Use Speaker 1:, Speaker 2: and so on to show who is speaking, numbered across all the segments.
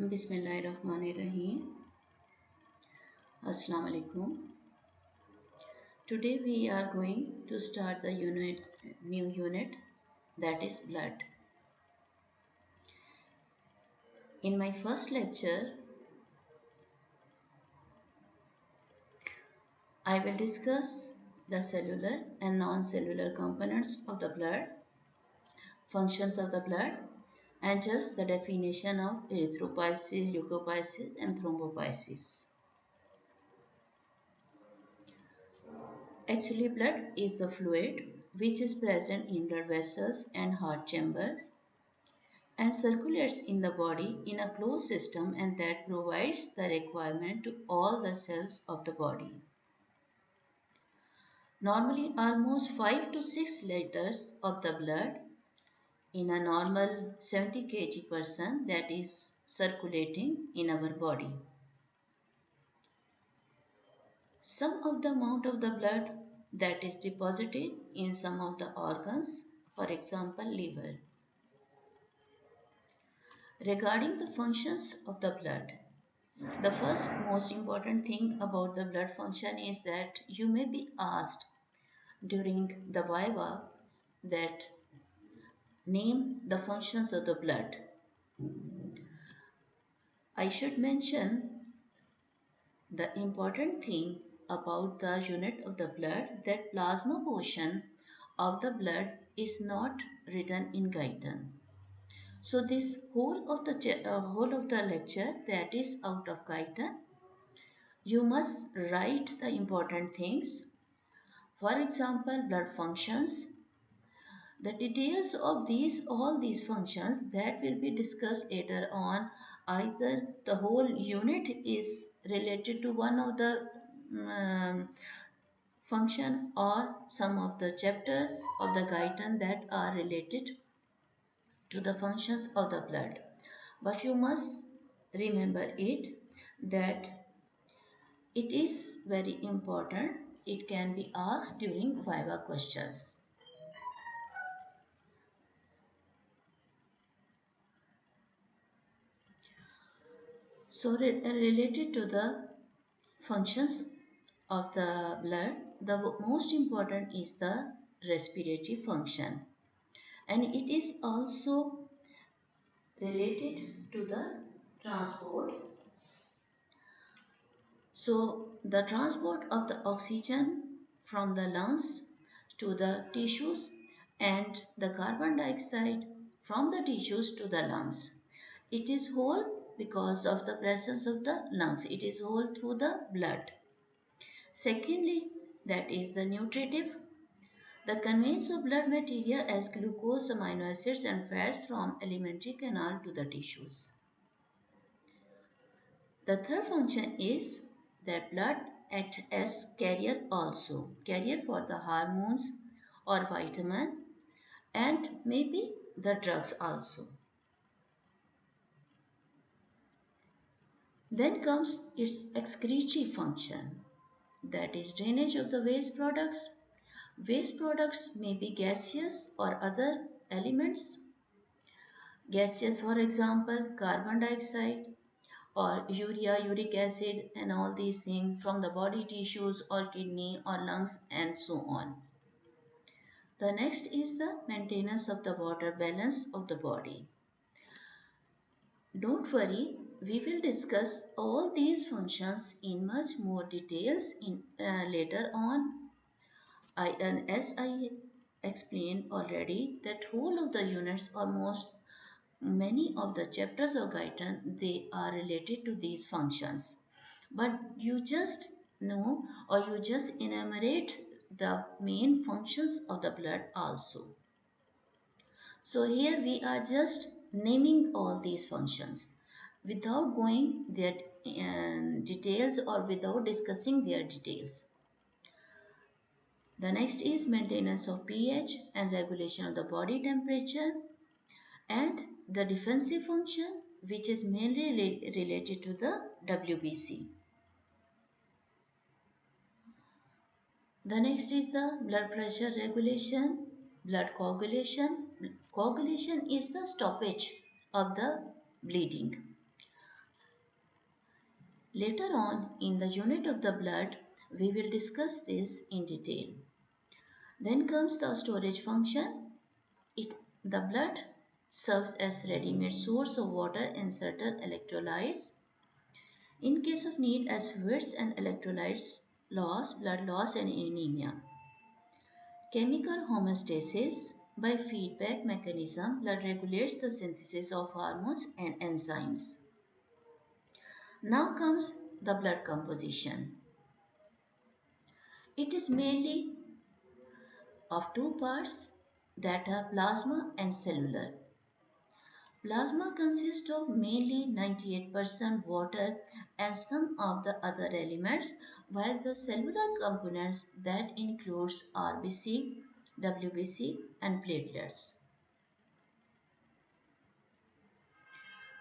Speaker 1: Bismillahirrahmanirrahim. Assalamu alaikum. Today we are going to start the new unit, that is blood. In my first lecture, I will discuss the cellular and non-cellular components of the blood, functions of the blood, and just the definition of erythropoiesis, leukopoiesis, and thrombopoiesis. Actually, blood is the fluid which is present in blood vessels and heart chambers and circulates in the body in a closed system, and that provides the requirement to all the cells of the body. Normally almost 5 to 6 liters of the blood in a normal 70 kg person that is circulating in our body. Some of the amount of the blood that is deposited in some of the organs, for example liver. Regarding the functions of the blood, the first most important thing about the blood function is that you may be asked during the viva that name the functions of the blood. I should mention the important thing about the unit of the blood, that plasma portion of the blood is not written in Guyton. So this whole of the lecture that is out of Guyton. You must write the important things. For example, blood functions. The details of all these functions that will be discussed later on. Either the whole unit is related to one of the function or some of the chapters of the Guyton that are related to the functions of the blood. But you must remember it that it is very important. It can be asked during viva questions. So related to the functions of the blood, the most important is the respiratory function, and it is also related to the transport. So the transport of the oxygen from the lungs to the tissues and the carbon dioxide from the tissues to the lungs. It is whole because of the presence of the lungs. It is whole through the blood. Secondly, that is the nutritive. The conveyance of blood material as glucose, amino acids and fats from alimentary canal to the tissues. The third function is that blood acts as carrier also. Carrier for the hormones or vitamin and maybe the drugs also. Then comes its excretory function, that is drainage of the waste products. Waste products may be gaseous or other elements. Gaseous, for example, carbon dioxide or urea, uric acid and all these things from the body tissues or kidney or lungs and so on. The next is the maintenance of the water balance of the body. Don't worry, we will discuss all these functions in much more details later on. As I explained already, that whole of the units, almost many of the chapters of Guyton, they are related to these functions. But you just know or you just enumerate the main functions of the blood also. So here we are just naming all these functions without going their details or without discussing their details. The next is maintenance of pH and regulation of the body temperature, and the defensive function, which is mainly related to the WBC. The next is the blood pressure regulation, blood coagulation. Coagulation is the stoppage of the bleeding. Later on in the unit of the blood, we will discuss this in detail. Then comes the storage function. The blood serves as ready-made source of water and certain electrolytes. In case of need as fluids and electrolytes loss, blood loss and anemia. Chemical homeostasis. By feedback mechanism, blood regulates the synthesis of hormones and enzymes. Now comes the blood composition. It is mainly of two parts, that are plasma and cellular. Plasma consists of mainly 98% water and some of the other elements, while the cellular components that includes RBC, WBC and platelets.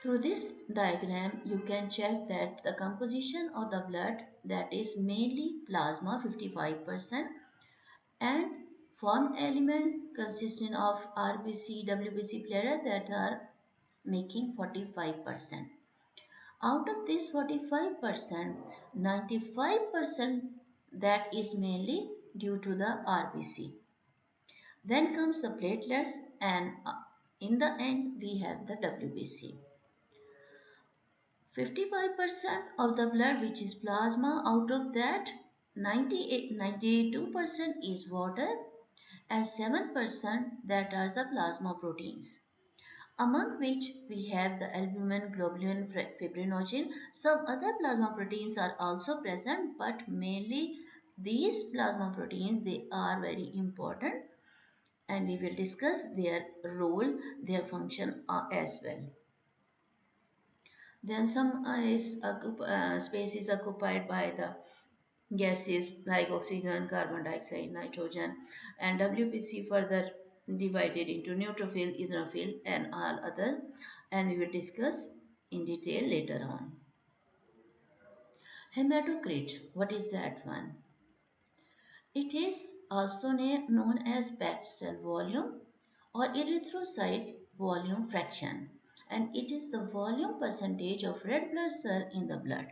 Speaker 1: Through this diagram, you can check that the composition of the blood, that is mainly plasma 55% and foreign element consisting of RBC, WBC, platelet that are making 45%. Out of this 45%, 95% that is mainly due to the RBC. Then comes the platelets and in the end we have the WBC. 55% of the blood which is plasma, out of that 92% is water and 7% that are the plasma proteins, among which we have the albumin, globulin, fibrinogen. Some other plasma proteins are also present, but mainly these plasma proteins, they are very important and we will discuss their role, their function as well. Then some space is occupied by the gases like oxygen, carbon dioxide, nitrogen, and WBC further divided into neutrophil, eosinophil and all other, and we will discuss in detail later on. Hematocrit, what is that one? It is also known as packed cell volume or erythrocyte volume fraction, and it is the volume percentage of red blood cell in the blood.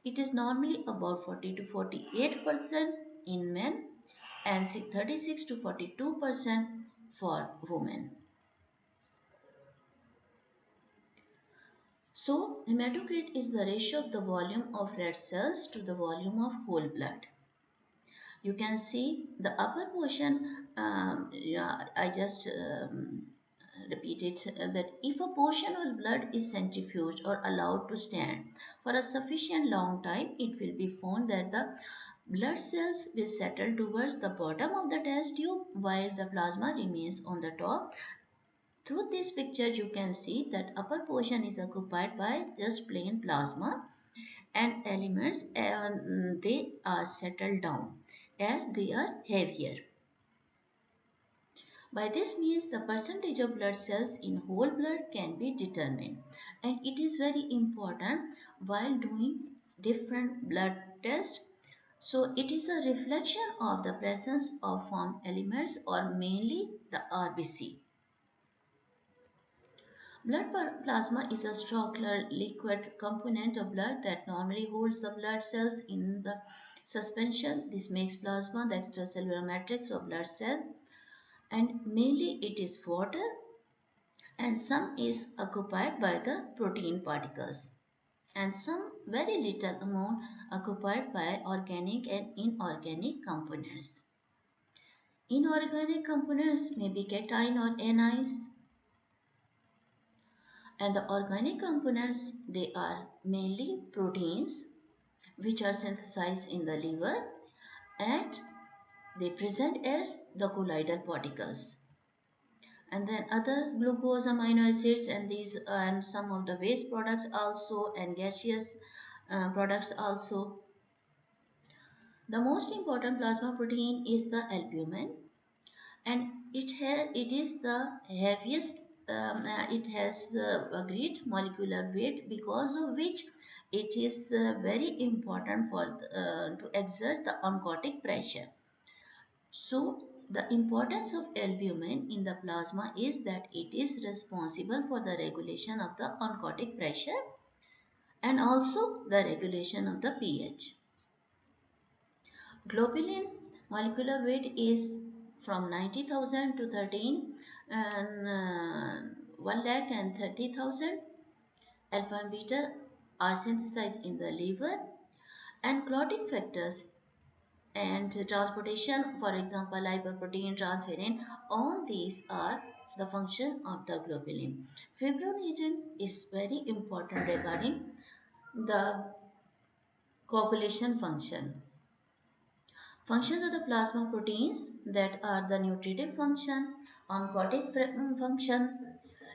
Speaker 1: It is normally about 40 to 48% in men and 36 to 42% for women. So, hematocrit is the ratio of the volume of red cells to the volume of whole blood. You can see the upper portion, yeah, I just repeat it, that if a portion of blood is centrifuged or allowed to stand for a sufficient long time, it will be found that the blood cells will settle towards the bottom of the test tube while the plasma remains on the top. Through this picture, you can see that upper portion is occupied by just plain plasma and elements, they are settled down as they are heavier. By this means the percentage of blood cells in whole blood can be determined, and it is very important while doing different blood tests. So it is a reflection of the presence of formed elements or mainly the RBC. Blood plasma is a structural liquid component of blood that normally holds the blood cells in the suspension. This makes plasma the extracellular matrix of blood cell, and mainly it is water and some is occupied by the protein particles and some very little amount occupied by organic and inorganic components. Inorganic components may be cation or anions, and the organic components, they are mainly proteins which are synthesized in the liver and they present as the colloidal particles. And then other glucose amino acids and these and some of the waste products also and gaseous products also. The most important plasma protein is the albumin, and it is the heaviest. It has a great molecular weight, because of which it is very important for to exert the oncotic pressure. So the importance of albumin in the plasma is that it is responsible for the regulation of the oncotic pressure, and also the regulation of the pH. Globulin molecular weight is from 90,000 to 13 and 1,30,000. Alpha and beta are synthesized in the liver, and clotting factors and transportation, for example lipoprotein, transferrin, all these are the function of the globulin. Fibrinogen is very important regarding the coagulation function. Functions of the plasma proteins, that are the nutritive function, oncotic function,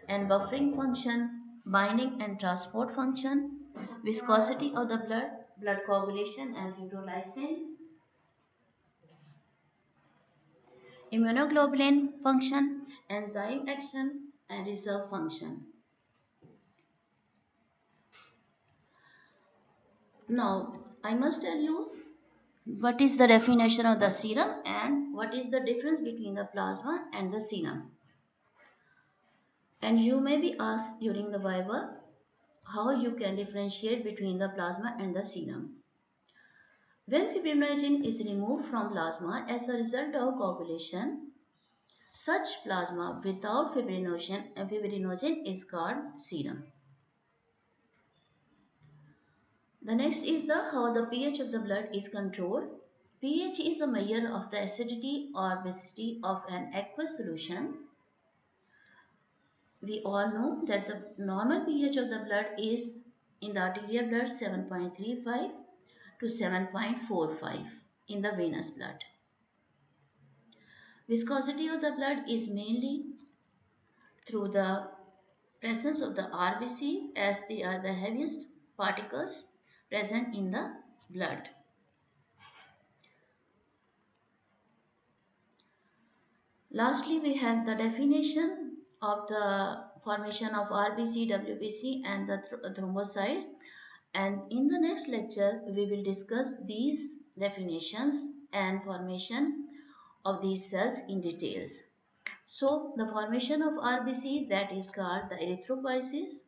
Speaker 1: and buffering function, binding and transport function, viscosity of the blood, blood coagulation and fibrolysin, immunoglobulin function, enzyme action and reserve function. Now, I must tell you what is the definition of the serum and what is the difference between the plasma and the serum. And you may be asked during the Viva how you can differentiate between the plasma and the serum. When fibrinogen is removed from plasma as a result of coagulation, such plasma without fibrinogen is called serum. The next is the how the pH of the blood is controlled. pH is a measure of the acidity or basicity of an aqueous solution. We all know that the normal pH of the blood is in the arterial blood 7.35 to 7.45 in the venous blood. Viscosity of the blood is mainly through the presence of the RBC, as they are the heaviest particles present in the blood. Lastly, we have the definition of the formation of RBC, WBC and the thrombocyte. And in the next lecture, we will discuss these definitions and formation of these cells in details. So, the formation of RBC, that is called the erythropoiesis.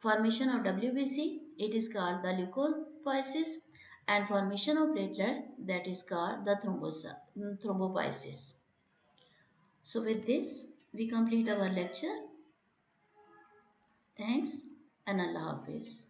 Speaker 1: Formation of WBC, it is called the leukopoiesis. And formation of platelets, that is called the thrombopoiesis. So with this, we complete our lecture. Thanks and Allah Hafiz.